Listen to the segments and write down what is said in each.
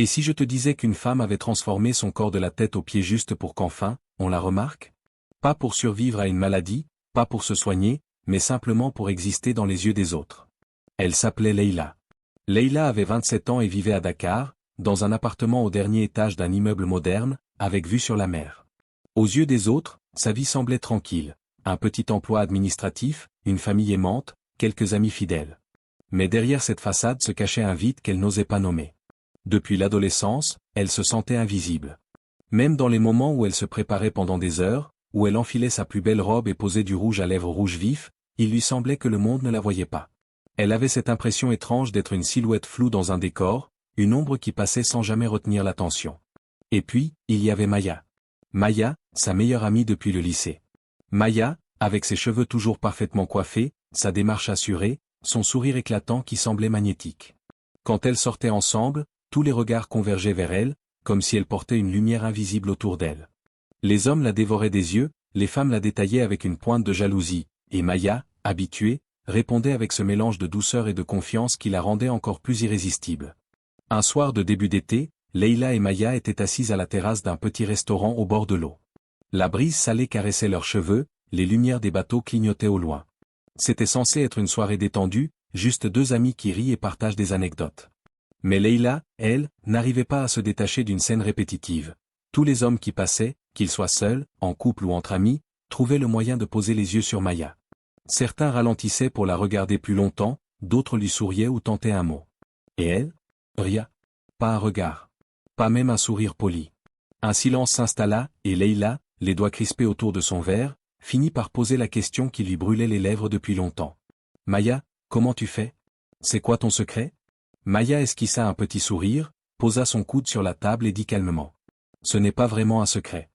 Et si je te disais qu'une femme avait transformé son corps de la tête aux pieds juste pour qu'enfin, on la remarque? Pas pour survivre à une maladie, pas pour se soigner, mais simplement pour exister dans les yeux des autres. Elle s'appelait Leïla. Leïla avait 27 ans et vivait à Dakar, dans un appartement au dernier étage d'un immeuble moderne, avec vue sur la mer. Aux yeux des autres, sa vie semblait tranquille. Un petit emploi administratif, une famille aimante, quelques amis fidèles. Mais derrière cette façade se cachait un vide qu'elle n'osait pas nommer. Depuis l'adolescence, elle se sentait invisible. Même dans les moments où elle se préparait pendant des heures, où elle enfilait sa plus belle robe et posait du rouge à lèvres rouge vif, il lui semblait que le monde ne la voyait pas. Elle avait cette impression étrange d'être une silhouette floue dans un décor, une ombre qui passait sans jamais retenir l'attention. Et puis, il y avait Maya. Maya, sa meilleure amie depuis le lycée. Maya, avec ses cheveux toujours parfaitement coiffés, sa démarche assurée, son sourire éclatant qui semblait magnétique. Quand elles sortaient ensemble, tous les regards convergeaient vers elle, comme si elle portait une lumière invisible autour d'elle. Les hommes la dévoraient des yeux, les femmes la détaillaient avec une pointe de jalousie, et Maya, habituée, répondait avec ce mélange de douceur et de confiance qui la rendait encore plus irrésistible. Un soir de début d'été, Leïla et Maya étaient assises à la terrasse d'un petit restaurant au bord de l'eau. La brise salée caressait leurs cheveux, les lumières des bateaux clignotaient au loin. C'était censé être une soirée détendue, juste deux amis qui rient et partagent des anecdotes. Mais Leïla, elle, n'arrivait pas à se détacher d'une scène répétitive. Tous les hommes qui passaient, qu'ils soient seuls, en couple ou entre amis, trouvaient le moyen de poser les yeux sur Maya. Certains ralentissaient pour la regarder plus longtemps, d'autres lui souriaient ou tentaient un mot. Et elle? Rien. Pas un regard. Pas même un sourire poli. Un silence s'installa, et Leïla, les doigts crispés autour de son verre, finit par poser la question qui lui brûlait les lèvres depuis longtemps. Maya, comment tu fais? C'est quoi ton secret? Maya esquissa un petit sourire, posa son coude sur la table et dit calmement. Ce n'est pas vraiment un secret.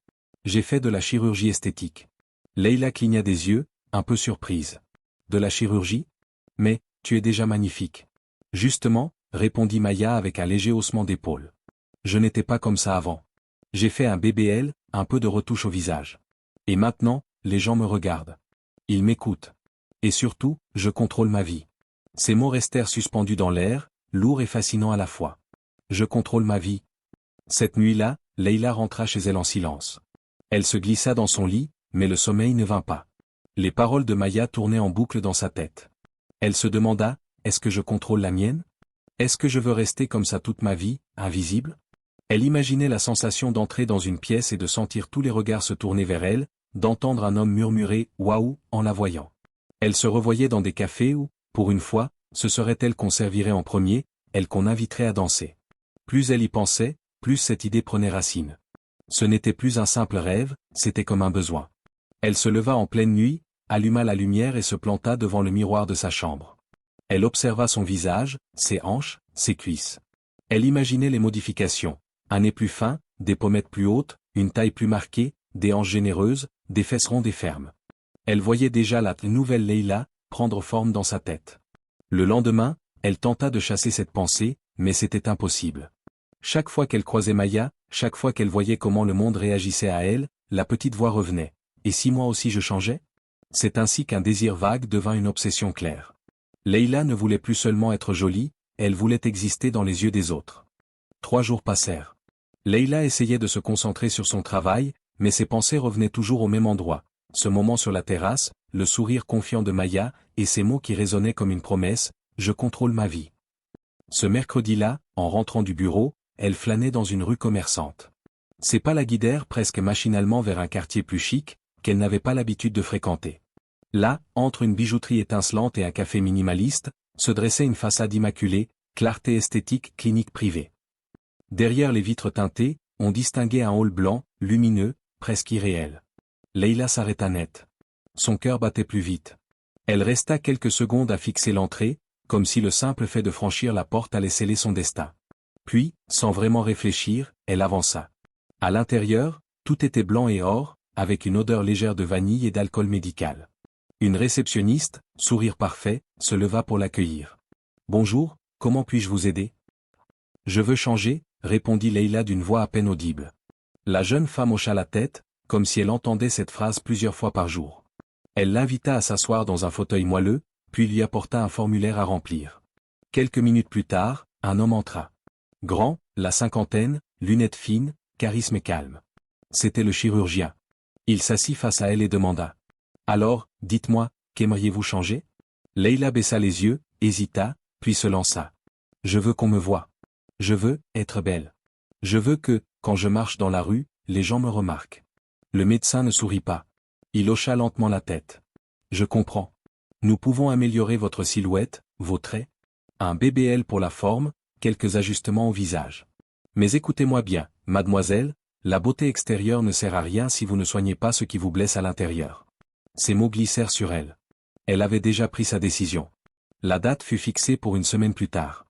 J'ai fait de la chirurgie esthétique. Leïla cligna des yeux, un peu surprise. De la chirurgie? Mais, tu es déjà magnifique. Justement, répondit Maya avec un léger haussement d'épaule. Je n'étais pas comme ça avant. J'ai fait un BBL, un peu de retouche au visage. Et maintenant, les gens me regardent. Ils m'écoutent. Et surtout, je contrôle ma vie. Ces mots restèrent suspendus dans l'air, lourds et fascinants à la fois. Je contrôle ma vie. Cette nuit-là, Leïla rentra chez elle en silence. Elle se glissa dans son lit, mais le sommeil ne vint pas. Les paroles de Maya tournaient en boucle dans sa tête. Elle se demanda, est-ce que je contrôle la mienne? Est-ce que je veux rester comme ça toute ma vie, invisible? Elle imaginait la sensation d'entrer dans une pièce et de sentir tous les regards se tourner vers elle, d'entendre un homme murmurer « Waouh » en la voyant. Elle se revoyait dans des cafés où, pour une fois, ce serait elle qu'on servirait en premier, elle qu'on inviterait à danser. Plus elle y pensait, plus cette idée prenait racine. Ce n'était plus un simple rêve, c'était comme un besoin. Elle se leva en pleine nuit, alluma la lumière et se planta devant le miroir de sa chambre. Elle observa son visage, ses hanches, ses cuisses. Elle imaginait les modifications. Un nez plus fin, des pommettes plus hautes, une taille plus marquée, des hanches généreuses, des fesses rondes et fermes. Elle voyait déjà la nouvelle Leïla prendre forme dans sa tête. Le lendemain, elle tenta de chasser cette pensée, mais c'était impossible. Chaque fois qu'elle croisait Maya, chaque fois qu'elle voyait comment le monde réagissait à elle, la petite voix revenait. Et si moi aussi je changeais? C'est ainsi qu'un désir vague devint une obsession claire. Leïla ne voulait plus seulement être jolie, elle voulait exister dans les yeux des autres. 3 jours passèrent. Leïla essayait de se concentrer sur son travail, mais ses pensées revenaient toujours au même endroit. Ce moment sur la terrasse, le sourire confiant de Maya, et ces mots qui résonnaient comme une promesse, « Je contrôle ma vie ». Ce mercredi-là, en rentrant du bureau, elle flânait dans une rue commerçante. Ses pas la guidèrent presque machinalement vers un quartier plus chic, qu'elle n'avait pas l'habitude de fréquenter. Là, entre une bijouterie étincelante et un café minimaliste, se dressait une façade immaculée, clarté esthétique clinique privée. Derrière les vitres teintées, on distinguait un hall blanc, lumineux, presque irréel. Leïla s'arrêta net. Son cœur battait plus vite. Elle resta quelques secondes à fixer l'entrée, comme si le simple fait de franchir la porte allait sceller son destin. Puis, sans vraiment réfléchir, elle avança. À l'intérieur, tout était blanc et or, avec une odeur légère de vanille et d'alcool médical. Une réceptionniste, sourire parfait, se leva pour l'accueillir. « Bonjour, comment puis-je vous aider ?»« Je veux changer », répondit Leïla d'une voix à peine audible. La jeune femme hocha la tête, comme si elle entendait cette phrase plusieurs fois par jour. Elle l'invita à s'asseoir dans un fauteuil moelleux, puis lui apporta un formulaire à remplir. Quelques minutes plus tard, un homme entra. Grand, la cinquantaine, lunettes fines, charisme et calme. C'était le chirurgien. Il s'assit face à elle et demanda. « Alors, dites-moi, qu'aimeriez-vous changer ?» Leïla baissa les yeux, hésita, puis se lança. « Je veux qu'on me voie. Je veux être belle. Je veux que, quand je marche dans la rue, les gens me remarquent. » Le médecin ne sourit pas. Il hocha lentement la tête. « Je comprends. Nous pouvons améliorer votre silhouette, vos traits. Un BBL pour la forme, quelques ajustements au visage. Mais écoutez-moi bien, mademoiselle, la beauté extérieure ne sert à rien si vous ne soignez pas ce qui vous blesse à l'intérieur. » Ces mots glissèrent sur elle. Elle avait déjà pris sa décision. La date fut fixée pour une semaine plus tard.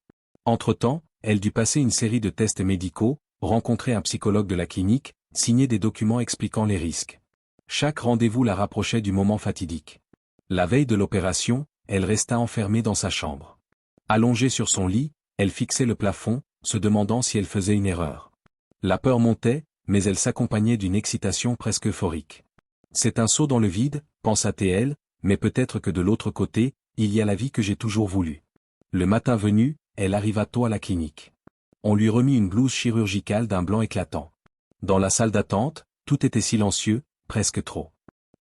Entre-temps, elle dut passer une série de tests médicaux, rencontrer un psychologue de la clinique, signer des documents expliquant les risques. Chaque rendez-vous la rapprochait du moment fatidique. La veille de l'opération, elle resta enfermée dans sa chambre. Allongée sur son lit, elle fixait le plafond, se demandant si elle faisait une erreur. La peur montait, mais elle s'accompagnait d'une excitation presque euphorique. C'est un saut dans le vide, pensa-t-elle, mais peut-être que de l'autre côté, il y a la vie que j'ai toujours voulu. Le matin venu, elle arriva tôt à la clinique. On lui remit une blouse chirurgicale d'un blanc éclatant. Dans la salle d'attente, tout était silencieux, presque trop.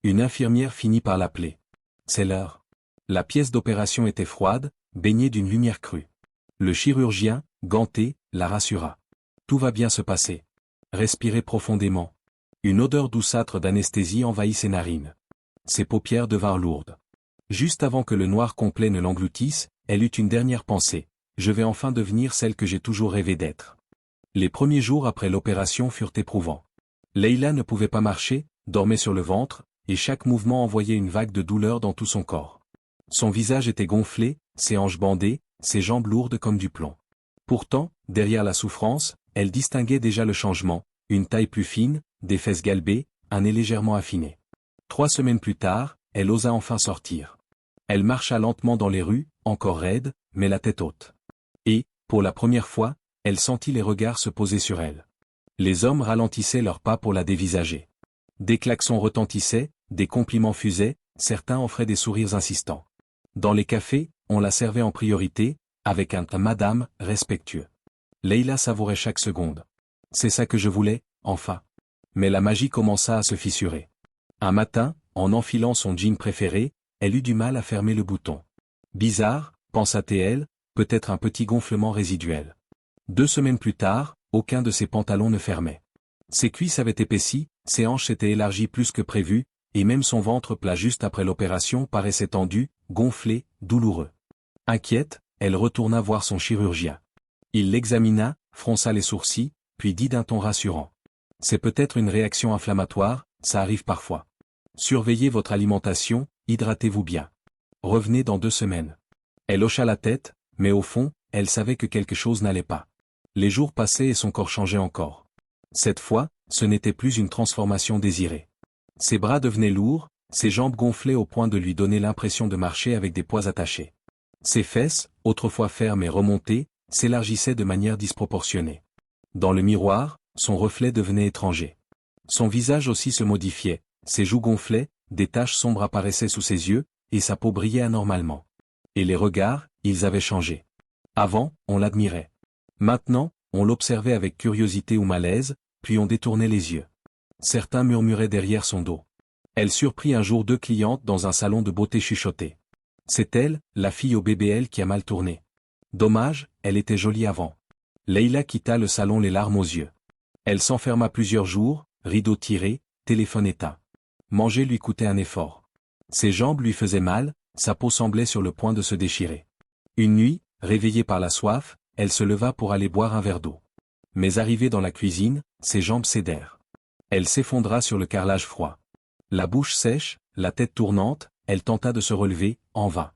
Une infirmière finit par l'appeler. C'est l'heure. La pièce d'opération était froide, baignée d'une lumière crue. Le chirurgien, ganté, la rassura. Tout va bien se passer. Respirez profondément. Une odeur douceâtre d'anesthésie envahit ses narines. Ses paupières devinrent lourdes. Juste avant que le noir complet ne l'engloutisse, elle eut une dernière pensée. Je vais enfin devenir celle que j'ai toujours rêvé d'être. Les premiers jours après l'opération furent éprouvants. Leïla ne pouvait pas marcher, dormait sur le ventre, et chaque mouvement envoyait une vague de douleur dans tout son corps. Son visage était gonflé, ses hanches bandées, ses jambes lourdes comme du plomb. Pourtant, derrière la souffrance, elle distinguait déjà le changement, une taille plus fine, des fesses galbées, un nez légèrement affiné. 3 semaines plus tard, elle osa enfin sortir. Elle marcha lentement dans les rues, encore raide, mais la tête haute. Et, pour la première fois, elle sentit les regards se poser sur elle. Les hommes ralentissaient leurs pas pour la dévisager. Des klaxons retentissaient, des compliments fusaient, certains offraient des sourires insistants. Dans les cafés, on la servait en priorité, avec un « madame » respectueux. Leïla savourait chaque seconde. C'est ça que je voulais, enfin. Mais la magie commença à se fissurer. Un matin, en enfilant son jean préféré, elle eut du mal à fermer le bouton. Bizarre, pensa-t-elle, peut-être un petit gonflement résiduel. 2 semaines plus tard, aucun de ses pantalons ne fermait. Ses cuisses avaient épaissi, ses hanches s'étaient élargies plus que prévu, et même son ventre plat juste après l'opération paraissait tendu, gonflé, douloureux. Inquiète, elle retourna voir son chirurgien. Il l'examina, fronça les sourcils, puis dit d'un ton rassurant. « C'est peut-être une réaction inflammatoire, ça arrive parfois. Surveillez votre alimentation, hydratez-vous bien. Revenez dans 2 semaines. » Elle hocha la tête, mais au fond, elle savait que quelque chose n'allait pas. Les jours passaient et son corps changeait encore. Cette fois, ce n'était plus une transformation désirée. Ses bras devenaient lourds, ses jambes gonflaient au point de lui donner l'impression de marcher avec des poids attachés. Ses fesses, autrefois fermes et remontées, s'élargissaient de manière disproportionnée. Dans le miroir, son reflet devenait étranger. Son visage aussi se modifiait, ses joues gonflaient, des taches sombres apparaissaient sous ses yeux, et sa peau brillait anormalement. Et les regards, ils avaient changé. Avant, on l'admirait. Maintenant, on l'observait avec curiosité ou malaise, puis on détournait les yeux. Certains murmuraient derrière son dos. Elle surprit un jour 2 clientes dans un salon de beauté chuchotées. C'est elle, la fille au BBL qui a mal tourné. Dommage, elle était jolie avant. Leïla quitta le salon les larmes aux yeux. Elle s'enferma plusieurs jours, rideau tiré, téléphone éteint. Manger lui coûtait un effort. Ses jambes lui faisaient mal, sa peau semblait sur le point de se déchirer. Une nuit, réveillée par la soif, elle se leva pour aller boire un verre d'eau. Mais arrivée dans la cuisine, ses jambes cédèrent. Elle s'effondra sur le carrelage froid. La bouche sèche, la tête tournante, elle tenta de se relever, en vain.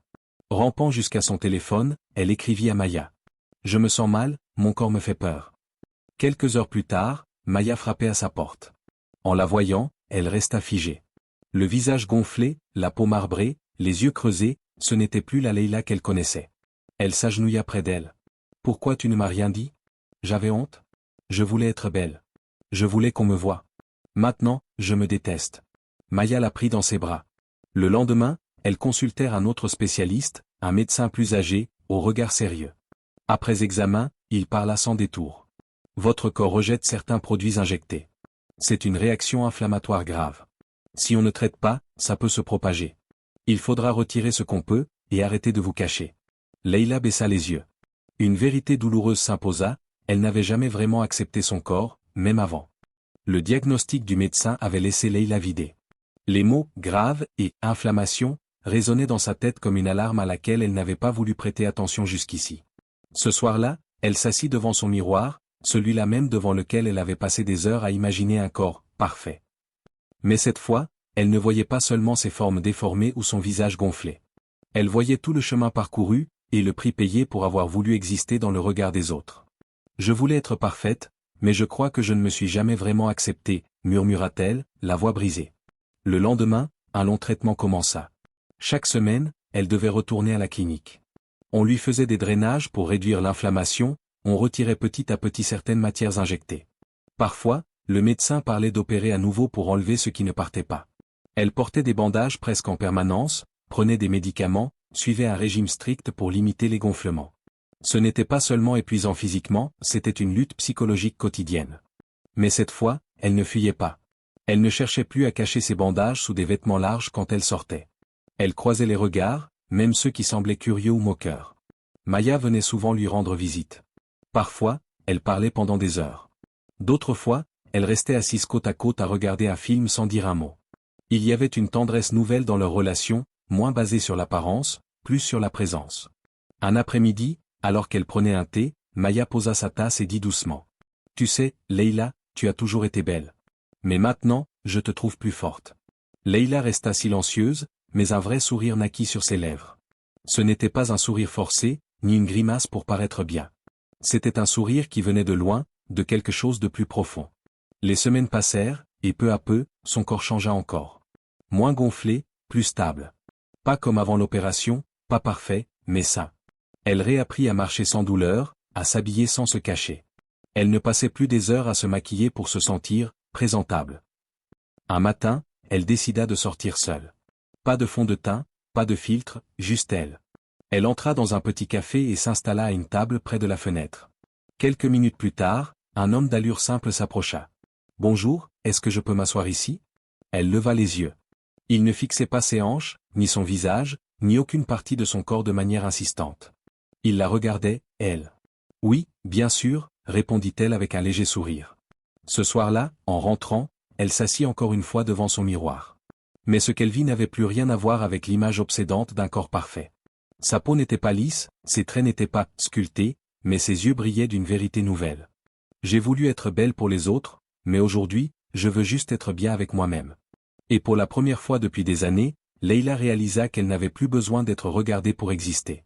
Rampant jusqu'à son téléphone, elle écrivit à Maya. « Je me sens mal, mon corps me fait peur. » Quelques heures plus tard, Maya frappait à sa porte. En la voyant, elle resta figée. Le visage gonflé, la peau marbrée, les yeux creusés, ce n'était plus la Leïla qu'elle connaissait. Elle s'agenouilla près d'elle. « Pourquoi tu ne m'as rien dit ? J'avais honte. Je voulais être belle. Je voulais qu'on me voie. Maintenant, je me déteste. » Maya la prit dans ses bras. Le lendemain, elles consultèrent un autre spécialiste, un médecin plus âgé, au regard sérieux. Après examen, il parla sans détour. Votre corps rejette certains produits injectés. C'est une réaction inflammatoire grave. Si on ne traite pas, ça peut se propager. Il faudra retirer ce qu'on peut, et arrêter de vous cacher. Leïla baissa les yeux. Une vérité douloureuse s'imposa, elle n'avait jamais vraiment accepté son corps, même avant. Le diagnostic du médecin avait laissé Leïla vider. Les mots « grave » et « inflammation » résonnaient dans sa tête comme une alarme à laquelle elle n'avait pas voulu prêter attention jusqu'ici. Ce soir-là, elle s'assit devant son miroir, celui-là même devant lequel elle avait passé des heures à imaginer un corps parfait. Mais cette fois, elle ne voyait pas seulement ses formes déformées ou son visage gonflé. Elle voyait tout le chemin parcouru, et le prix payé pour avoir voulu exister dans le regard des autres. « Je voulais être parfaite, mais je crois que je ne me suis jamais vraiment acceptée, » murmura-t-elle, la voix brisée. Le lendemain, un long traitement commença. Chaque semaine, elle devait retourner à la clinique. On lui faisait des drainages pour réduire l'inflammation, on retirait petit à petit certaines matières injectées. Parfois, le médecin parlait d'opérer à nouveau pour enlever ce qui ne partait pas. Elle portait des bandages presque en permanence, prenait des médicaments, suivait un régime strict pour limiter les gonflements. Ce n'était pas seulement épuisant physiquement, c'était une lutte psychologique quotidienne. Mais cette fois, elle ne fuyait pas. Elle ne cherchait plus à cacher ses bandages sous des vêtements larges quand elle sortait. Elle croisait les regards, même ceux qui semblaient curieux ou moqueurs. Maya venait souvent lui rendre visite. Parfois, elle parlait pendant des heures. D'autres fois, elle restait assise côte à côte à regarder un film sans dire un mot. Il y avait une tendresse nouvelle dans leur relation, moins basée sur l'apparence, plus sur la présence. Un après-midi, alors qu'elle prenait un thé, Maya posa sa tasse et dit doucement. « Tu sais, Leïla, tu as toujours été belle. Mais maintenant, je te trouve plus forte. » Leïla resta silencieuse, mais un vrai sourire naquit sur ses lèvres. Ce n'était pas un sourire forcé, ni une grimace pour paraître bien. C'était un sourire qui venait de loin, de quelque chose de plus profond. Les semaines passèrent, et peu à peu, son corps changea encore. Moins gonflé, plus stable. Pas comme avant l'opération, pas parfait, mais sain. Elle réapprit à marcher sans douleur, à s'habiller sans se cacher. Elle ne passait plus des heures à se maquiller pour se sentir présentable. Un matin, elle décida de sortir seule. Pas de fond de teint, pas de filtre, juste elle. Elle entra dans un petit café et s'installa à une table près de la fenêtre. Quelques minutes plus tard, un homme d'allure simple s'approcha. « Bonjour, est-ce que je peux m'asseoir ici ?» Elle leva les yeux. Il ne fixait pas ses hanches, ni son visage, ni aucune partie de son corps de manière insistante. Il la regardait, elle. « Oui, bien sûr, » répondit-elle avec un léger sourire. Ce soir-là, en rentrant, elle s'assit encore une fois devant son miroir. Mais ce qu'elle vit n'avait plus rien à voir avec l'image obsédante d'un corps parfait. Sa peau n'était pas lisse, ses traits n'étaient pas sculptés, mais ses yeux brillaient d'une vérité nouvelle. « J'ai voulu être belle pour les autres, mais aujourd'hui, je veux juste être bien avec moi-même. » Et pour la première fois depuis des années, Leïla réalisa qu'elle n'avait plus besoin d'être regardée pour exister.